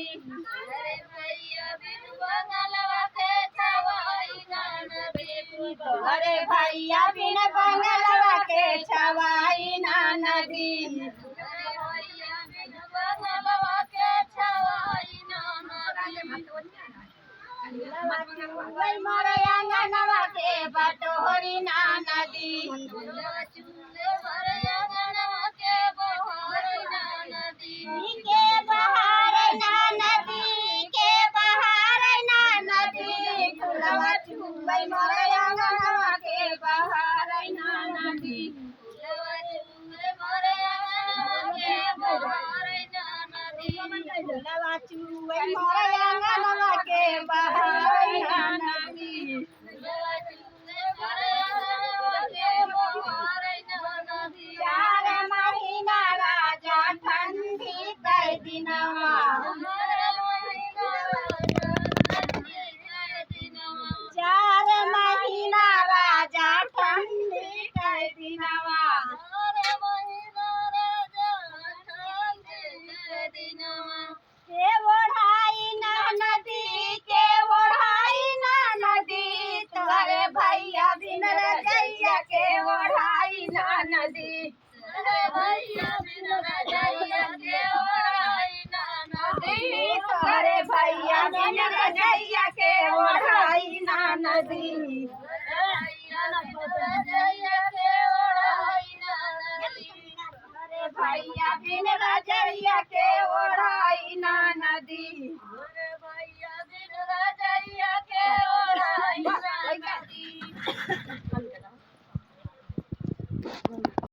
अरे भैया बिन बंगलवा के छवाई ना नदी। अरे भैया बिन बंगलवा के छवाई ना नदी। अरे भैया बिन बंगलवा के छवाई ना नदी। मोरे अंगनवा के बटोरी ना नदी। मोरे अंगनवा के बहार ना नदी। के बहार ना नदी, के बहार ना नदी। फुलवा चुंबई मोरे अंगनवा के बहार ना नदी। फुलवा चुंबई मोरे अंगनवा के बहार ना नदी। फुलवा चुंबई मोरे अंगनवा के बहार ना नदी। फुलवा चुंबई मोरे अंगनवा के बहार ना नदी। 4 महीना राजा ठंडी कै दिनवा। 4 महीना राजा ठंडी कै दिनवा। 4 महीना राजा ठंडी कै दिनवा। के ओढ़ाई ना नदी, के ओढ़ाई ना नदी। तोरे भैया बिन रजैया के ओढ़ाई ना नदी। अरे भैया बिन रजैया के ओढ़ाई ना नदी। तोरे भैया बिन रजैया के ओढ़ाई ना नदी। अरे भैया बिन रजैया के ओढ़ाई ना नदी।